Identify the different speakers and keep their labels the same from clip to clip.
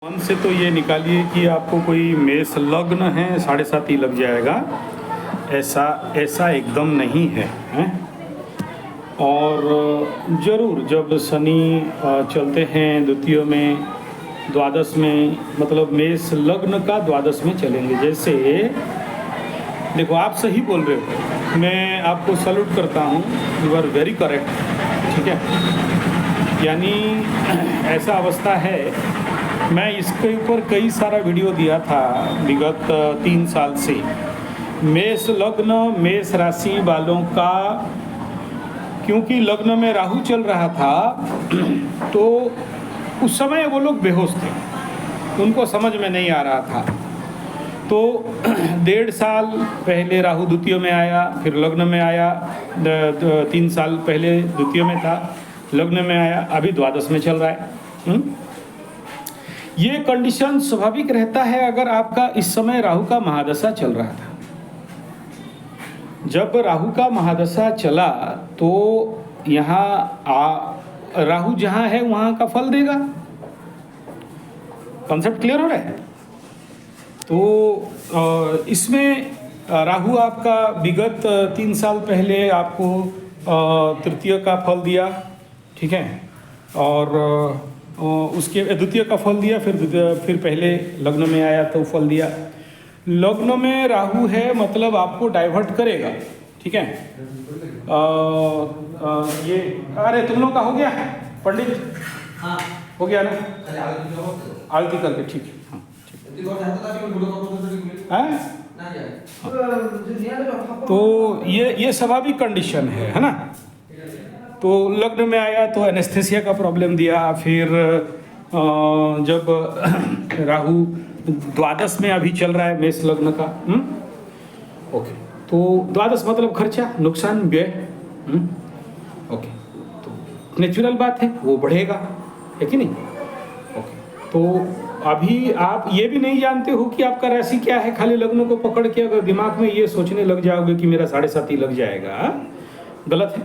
Speaker 1: मन से तो ये निकालिए कि आपको कोई मेष लग्न है 7.5 ही लग जाएगा। ऐसा ऐसा एकदम नहीं है, हैं? और ज़रूर जब शनि चलते हैं द्वितीय में, द्वादश में, मतलब मेष लग्न का द्वादश में चलेंगे। जैसे देखो, आप सही बोल रहे हो, मैं आपको सल्यूट करता हूँ, यू आर वेरी करेक्ट, ठीक है। यानी ऐसा अवस्था है, मैं इसके ऊपर कई सारा वीडियो दिया था विगत 3 साल से। मेष लग्न, मेष राशि वालों का, क्योंकि लग्न में राहु चल रहा था तो उस समय वो लोग बेहोश थे, उनको समझ में नहीं आ रहा था। तो 1.5 साल पहले राहु द्वितीय में आया, फिर लग्न में आया। 3 साल पहले द्वितीय में था, लग्न में आया, अभी द्वादश में चल रहा है। ये कंडीशन स्वाभाविक रहता है अगर आपका इस समय राहु का महादशा चल रहा था। जब राहु का महादशा चला तो यहाँ राहु जहाँ है वहाँ का फल देगा। कॉन्सेप्ट क्लियर हो रहा है? तो इसमें राहु आपका विगत 3 साल पहले आपको तृतीय का फल दिया, ठीक है, और उसके द्वितीय का फल दिया, फिर पहले लग्न में आया तो फल दिया। लग्न में राहु है मतलब आपको डाइवर्ट करेगा, ठीक है। ये अरे तुम लोग का हो गया पंडित? हाँ हो गया ना, आरती करके, ठीक है। हाँ ठीक है। तो ये स्वाभाविक कंडीशन है ना। तो लग्न में आया तो एनेस्थेसिया का प्रॉब्लम दिया, फिर जब राहु द्वादश में अभी चल रहा है मेष लग्न का, ओके, तो द्वादश मतलब खर्चा, नुकसान, व्यय, ओके, तो नेचुरल बात है, वो बढ़ेगा, है कि नहीं? ओके, तो अभी आप ये भी नहीं जानते हो कि आपका राशि क्या है। खाली लग्न को पकड़ के अगर दिमाग में ये सोचने लग जाओगे कि मेरा 7.5 ही लग जाएगा, गलत है।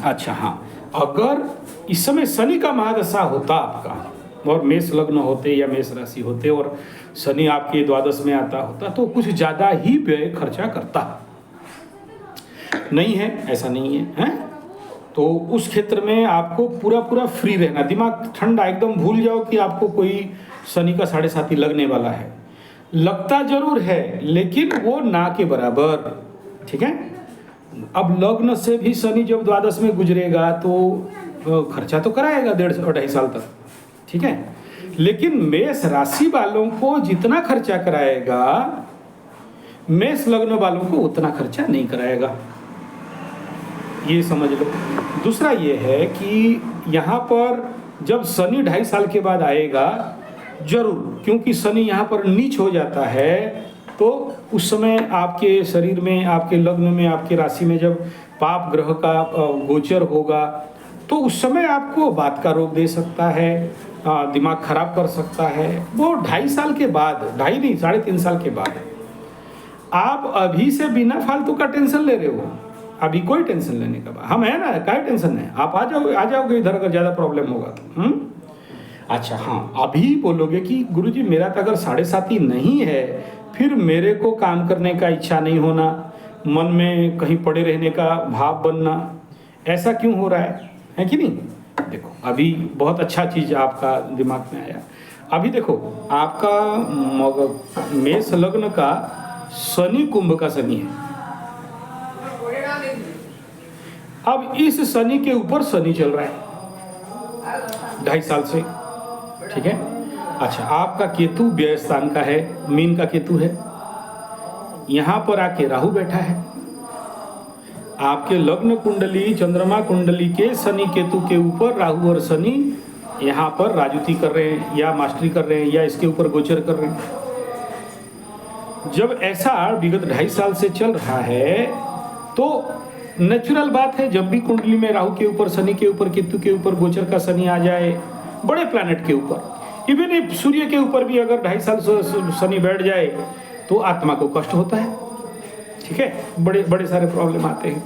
Speaker 1: अच्छा हाँ, अगर इस समय शनि का महादशा होता आपका और मेष लग्न होते या मेष राशि होते और शनि आपके द्वादश में आता होता तो कुछ ज़्यादा ही व्यय खर्चा करता। नहीं है, ऐसा नहीं है, हैं? तो उस क्षेत्र में आपको पूरा फ्री रहना, दिमाग ठंडा, एकदम भूल जाओ कि आपको कोई शनि का 7.5 लगने वाला है। लगता जरूर है लेकिन वो ना के बराबर, ठीक है। अब लग्न से भी शनि जब द्वादश में गुजरेगा तो खर्चा तो कराएगा 1.5-2.5 साल तक, ठीक है। लेकिन मेष राशि वालों को जितना खर्चा कराएगा, मेष लग्न वालों को उतना खर्चा नहीं कराएगा, ये समझ लो। दूसरा ये है कि यहाँ पर जब शनि 2.5 साल के बाद आएगा जरूर, क्योंकि शनि यहाँ पर नीच हो जाता है, तो उस समय आपके शरीर में, आपके लग्न में, आपके राशि में जब पाप ग्रह का गोचर होगा तो उस समय आपको बात का रोग दे सकता है, दिमाग खराब कर सकता है। वो 2.5 साल के बाद, 2.5 नहीं 3.5 साल के बाद। आप अभी से बिना फालतू का टेंशन ले रहे हो, अभी कोई टेंशन लेने का बात हम है ना, क्या टेंशन है? आप आ जाओगे इधर अगर ज़्यादा प्रॉब्लम होगा तो। अच्छा हाँ, अभी बोलोगे कि गुरुजी मेरा तो अगर 7.5 नहीं है, फिर मेरे को काम करने का इच्छा नहीं होना, मन में कहीं पड़े रहने का भाव बनना, ऐसा क्यों हो रहा है कि नहीं? देखो अभी बहुत अच्छा चीज़ आपका दिमाग में आया। अभी देखो आपका मेष लग्न का शनि कुंभ का शनि है। अब इस शनि के ऊपर शनि चल रहा है 2.5 साल से, ठीक है। अच्छा, आपका केतु व्यय स्थान का है, मीन का केतु है, यहाँ पर आके राहु बैठा है। आपके लग्न कुंडली, चंद्रमा कुंडली के शनि केतु के ऊपर राहु और शनि यहाँ पर राजूती कर रहे हैं या मास्टरी कर रहे हैं या इसके ऊपर गोचर कर रहे हैं। जब ऐसा विगत 2.5 साल से चल रहा है तो नेचुरल बात है, जब भी कुंडली में राहु के ऊपर, शनि के ऊपर, केतु के ऊपर गोचर का शनि आ जाए, बड़े प्लैनेट के ऊपर, इवन सूर्य के ऊपर भी अगर 2.5 साल शनि बैठ जाए तो आत्मा को कष्ट होता है, ठीक है। बड़े सारे प्रॉब्लम आते हैं,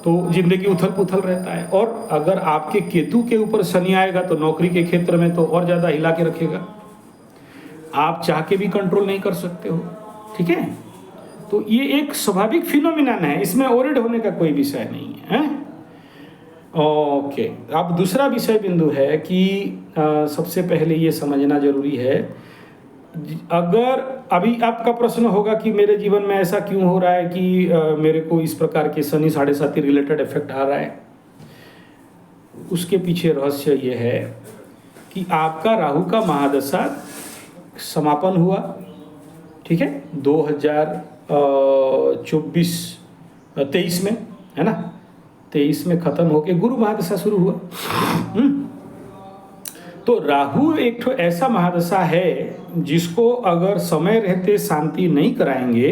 Speaker 1: तो जिंदगी उथल पुथल रहता है। और अगर आपके केतु के ऊपर शनि आएगा तो नौकरी के क्षेत्र में तो और ज़्यादा हिला के रखेगा। आप चाह के भी कंट्रोल नहीं कर सकते हो, ठीक है। तो ये एक स्वाभाविक फिनोमिनन है, इसमें ओरिड होने का कोई विषय नहीं है। ओके, अब दूसरा विषय बिंदु है कि सबसे पहले ये समझना जरूरी है, अगर अभी आपका प्रश्न होगा कि मेरे जीवन में ऐसा क्यों हो रहा है कि मेरे को इस प्रकार के शनि 7.5 रिलेटेड इफेक्ट आ रहा है, उसके पीछे रहस्य ये है कि आपका राहु का महादशा समापन हुआ, ठीक है, 23 में, है ना, 23 में खत्म होके गुरु महादशा शुरू हुआ। तो राहु एक तो ऐसा महादशा है जिसको अगर समय रहते शांति नहीं कराएंगे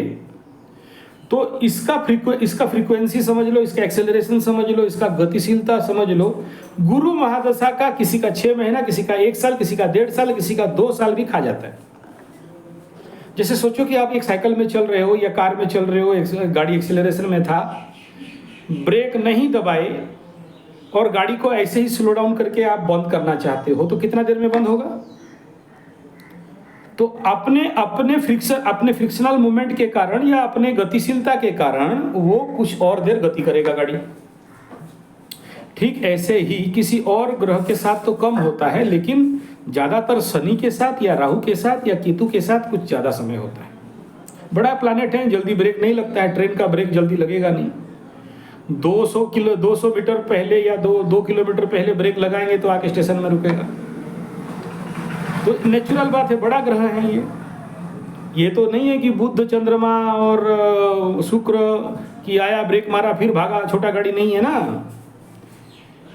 Speaker 1: तो इसका फ्रीक्वेंसी समझ लो, इसका एक्सेलरेशन समझ लो, इसका गतिशीलता समझ लो। गुरु महादशा का किसी का 6 महीना, किसी का 1 साल, किसी का 1.5 साल, किसी का 2 साल भी खा जाता है। जैसे सोचो कि आप एक साइकिल में चल रहे हो या कार में चल रहे हो, गाड़ी एक्सेलरेशन में था, ब्रेक नहीं दबाए और गाड़ी को ऐसे ही स्लो डाउन करके आप बंद करना चाहते हो, तो कितना देर में बंद होगा? तो अपने फ्रिक्शनल मूवमेंट के कारण या अपने गतिशीलता के कारण वो कुछ और देर गति करेगा गाड़ी। ठीक ऐसे ही किसी और ग्रह के साथ तो कम होता है, लेकिन ज्यादातर शनि के साथ या राहु के साथ या केतु के साथ कुछ ज्यादा समय होता है। बड़ा प्लैनेट है, जल्दी ब्रेक नहीं लगता है, ट्रेन का ब्रेक जल्दी लगेगा नहीं। 200 मीटर पहले या 2 किलोमीटर पहले ब्रेक लगाएंगे तो आके स्टेशन में रुकेगा। तो नेचुरल बात है, बड़ा ग्रह है ये तो नहीं है कि बुध, चंद्रमा और शुक्र की आया ब्रेक मारा फिर भागा, छोटा गाड़ी नहीं है ना,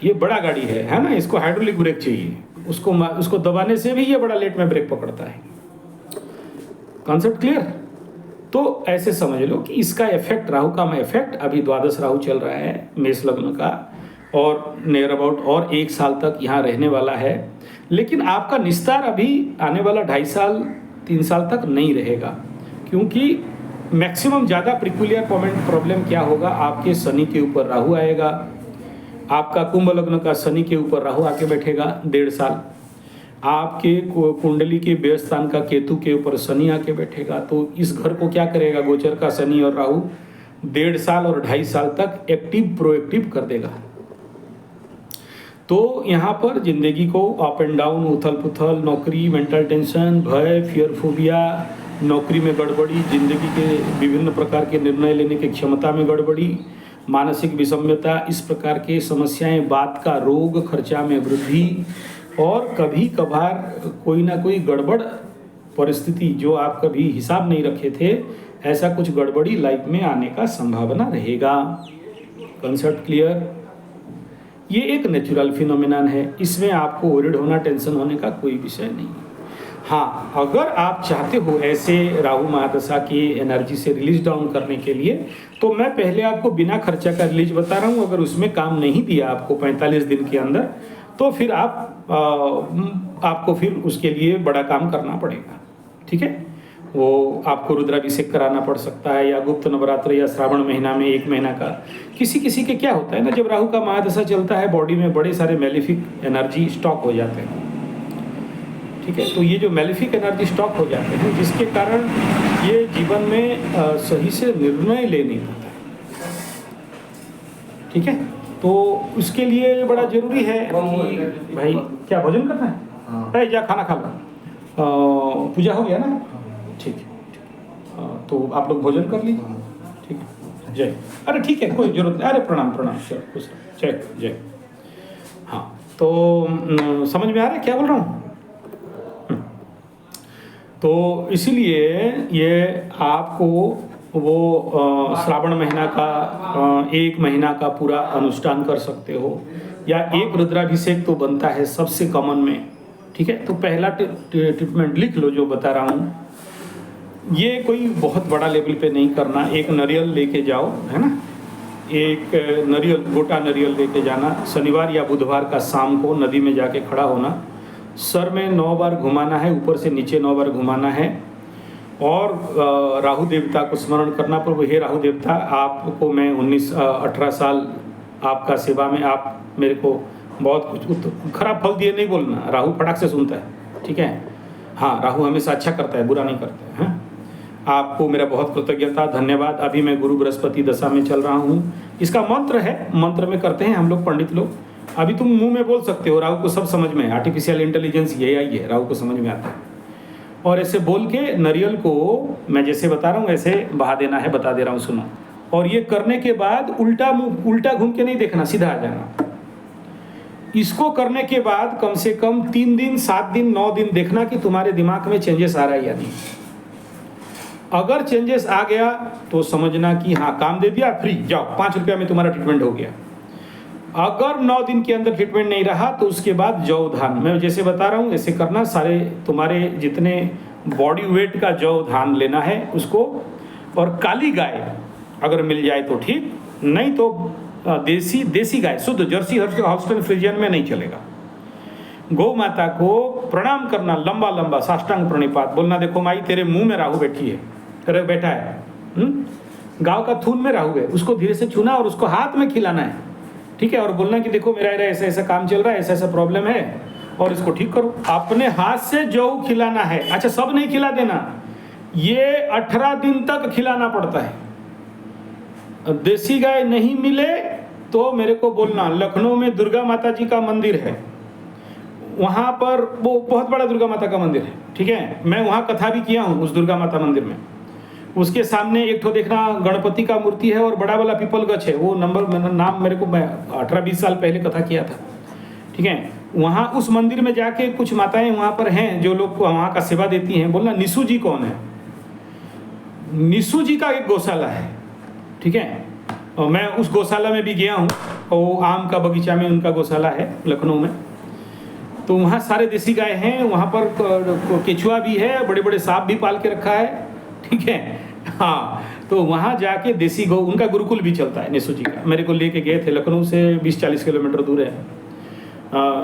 Speaker 1: ये बड़ा गाड़ी है ना। इसको हाइड्रोलिक ब्रेक चाहिए, उसको दबाने से भी ये बड़ा लेट में ब्रेक पकड़ता है। Concept clear? तो ऐसे समझ लो कि इसका इफेक्ट, राहु का इफेक्ट, अभी द्वादश राहु चल रहा है मेष लग्न का और नियर अबाउट और 1 साल तक यहाँ रहने वाला है। लेकिन आपका निस्तार अभी आने वाला 2.5 साल 3 साल तक नहीं रहेगा, क्योंकि मैक्सिमम ज़्यादा प्रिक्यूलियर प्रॉब्लम क्या होगा, आपके शनि के ऊपर राहु आएगा, आपका कुंभ लग्न का शनि के ऊपर राहु आके बैठेगा 1.5 साल, आपके कुंडली के व्यय स्थान का केतु के ऊपर शनि आके बैठेगा। तो इस घर को क्या करेगा, गोचर का शनि और राहु 1.5 साल और 2.5 साल तक एक्टिव प्रोएक्टिव कर देगा। तो यहाँ पर जिंदगी को अप एंड डाउन, उथल पुथल, नौकरी, मेंटल टेंशन, भय, फियर फोबिया, नौकरी में गड़बड़ी, जिंदगी के विभिन्न प्रकार के निर्णय लेने की क्षमता में गड़बड़ी, मानसिक विषम्यता, इस प्रकार के समस्याएं, बात का रोग, खर्चा में वृद्धि और कभी कभार कोई ना कोई गड़बड़ परिस्थिति जो आप कभी हिसाब नहीं रखे थे, ऐसा कुछ गड़बड़ी लाइफ में आने का संभावना रहेगा। Concept clear? ये एक नेचुरल फिनोमिनन है, इसमें आपको वरीड होना, टेंशन होने का कोई विषय नहीं। हाँ, अगर आप चाहते हो ऐसे राहु महादशा की एनर्जी से रिलीज डाउन करने के लिए, तो मैं पहले आपको बिना खर्चा का रिलीज बता रहा हूँ। अगर उसमें काम नहीं दिया आपको 45 दिन के अंदर, तो फिर आपको फिर उसके लिए बड़ा काम करना पड़ेगा, ठीक है। वो आपको रुद्राभिषेक कराना पड़ सकता है, या गुप्त नवरात्र या श्रावण महीना में 1 महीना का। किसी के क्या होता है ना, जब राहु का महादशा चलता है, बॉडी में बड़े सारे मैलिफिक एनर्जी स्टॉक हो जाते हैं, ठीक है। तो ये जो मैलिफिक एनर्जी स्टॉक हो जाते हैं, जिसके कारण ये जीवन में सही से निर्णय ले नहीं पाता है, ठीक है। तो उसके लिए बड़ा जरूरी है कि भाई, क्या भोजन करना है? जा खाना खा लो। पूजा हो गया ना, ठीक है। तो आप लोग भोजन कर लीजिए, ठीक है। जय, अरे ठीक है, कोई जरूरत नहीं, अरे प्रणाम प्रणाम, खुश जय जय। हाँ, तो समझ में आ रहा है क्या बोल रहा हूँ? तो इसीलिए ये आपको वो श्रावण महीना का 1 महीना का पूरा अनुष्ठान कर सकते हो, या एक रुद्राभिषेक तो बनता है सबसे कॉमन में, ठीक है। तो पहला ट्रीटमेंट लिख लो जो बता रहा हूँ। ये कोई बहुत बड़ा लेवल पे नहीं करना, एक नारियल लेके जाओ, है ना, एक नारियल, गोटा नारियल लेके जाना, शनिवार या बुधवार का शाम को नदी में जाके खड़ा होना, सर में 9 बार घुमाना है, ऊपर से नीचे 9 बार घुमाना है, और राहु देवता को स्मरण करना। प्रभु हे राहु देवता, आपको मैं 18 साल आपका सेवा में, आप मेरे को बहुत कुछ खराब फल दिए, नहीं बोलना, राहु फटाक से सुनता है, ठीक है। हाँ, राहु हमेशा अच्छा करता है, बुरा नहीं करता है। आपको मेरा बहुत कृतज्ञता, धन्यवाद। अभी मैं गुरु बृहस्पति दशा में चल रहा हूँ। इसका मंत्र है, मंत्र में करते हैं हम लोग पंडित लोग। अभी तुम मुंह में बोल सकते हो, राहु को सब समझ में, आर्टिफिशियल इंटेलिजेंस ये आई है, राहु को समझ में आता है। और ऐसे बोल के नारियल को मैं जैसे बता रहा हूँ ऐसे बहा देना है, बता दे रहा हूँ, सुनो। और ये करने के बाद उल्टा मुंह, उल्टा घूम के नहीं देखना, सीधा आ जाना। इसको करने के बाद कम से कम 3 दिन, 7 दिन, 9 दिन देखना कि तुम्हारे दिमाग में चेंजेस आ रहा है या नहीं। अगर चेंजेस आ गया तो समझना कि हाँ, काम दे दिया, फ्री जाओ, 5 रुपया में तुम्हारा ट्रीटमेंट हो गया। अगर 9 दिन के अंदर ट्रीटमेंट नहीं रहा तो उसके बाद जौ धान, मैं जैसे बता रहा हूँ ऐसे करना। सारे तुम्हारे जितने बॉडी वेट का जौ धान लेना है उसको, और काली गाय अगर मिल जाए तो ठीक, नहीं तो देसी गाय शुद्ध जर्सी हॉल्स्टाइन फ्रीजियन में नहीं चलेगा। गौ माता को प्रणाम करना, लंबा लंबा साष्टांग प्रणिपात, बोलना देखो माई तेरे मुंह में राहु बैठी है, अरे बैठा है, गांव का थून में राहु है, उसको धीरे से छूना और उसको हाथ में खिलाना है, ठीक है। और बोलना कि देखो मेरा ऐसा ऐसा काम चल रहा है, ऐसा ऐसा प्रॉब्लम है और इसको ठीक करो। अपने हाथ से जौ खिलाना है। अच्छा, सब नहीं खिला देना, ये 18 दिन तक खिलाना पड़ता है। देसी गाय नहीं मिले तो मेरे को बोलना। लखनऊ में दुर्गा माता जी का मंदिर है, वहाँ पर वो बहुत बड़ा दुर्गा माता का मंदिर है, ठीक है। मैं वहाँ कथा भी किया हूँ उस दुर्गा माता मंदिर में। उसके सामने एक ठो देखना गणपति का मूर्ति है और बड़ा वाला पीपल गछ है, वो नाम मेरे को, मैं 18-20 साल पहले कथा किया था, ठीक है। वहाँ उस मंदिर में जाके कुछ माताएं वहाँ पर हैं जो लोग वहाँ का सेवा देती हैं। बोलना निशु जी कौन है? निशु जी का एक गौशाला है, ठीक है। और मैं उस गौशाला में भी गया हूँ, और आम का बगीचा में उनका गौशाला है लखनऊ में। तो वहाँ सारे देसी गाय हैं, वहाँ पर केचुआ भी है, बड़े बड़े सांप भी पाल के रखा है, ठीक है। हाँ, तो वहाँ जाके देसी गौ, उनका गुरुकुल भी चलता है निशु जी का। मेरे को लेके गए थे, लखनऊ से 20-40 किलोमीटर दूर है।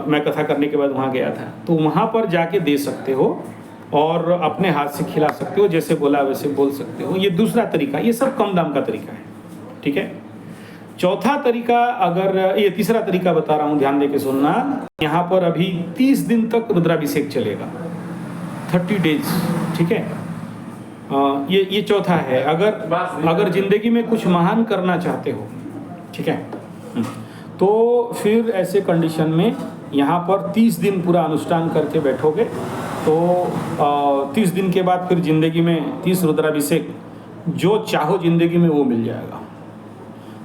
Speaker 1: मैं कथा करने के बाद वहाँ गया था। तो वहाँ पर जाके दे सकते हो और अपने हाथ से खिला सकते हो, जैसे बोला वैसे बोल सकते हो। ये दूसरा तरीका, ये सब कम दाम का तरीका है, ठीक है। चौथा तरीका, अगर ये तीसरा तरीका बता रहा हूँ, ध्यान दे के सुनना। यहाँ पर अभी 30 दिन तक रुद्राभिषेक चलेगा, 30 डेज, ठीक है। ये चौथा है। अगर जिंदगी में कुछ महान करना चाहते हो, ठीक है, तो फिर ऐसे कंडीशन में यहाँ पर 30 दिन पूरा अनुष्ठान करके बैठोगे तो 30 दिन के बाद फिर जिंदगी में 30 रुद्राभिषेक, जो चाहो जिंदगी में वो मिल जाएगा।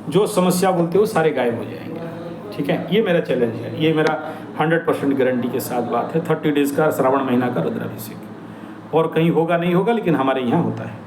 Speaker 1: जो समस्या बोलते हो सारे गायब हो जाएंगे, ठीक है। ये मेरा चैलेंज है, ये मेरा 100% गारंटी के साथ बात है। 30 डेज का श्रावण महीना का रुद्राभिषेक, और कहीं होगा नहीं होगा, लेकिन हमारे यहाँ होता है।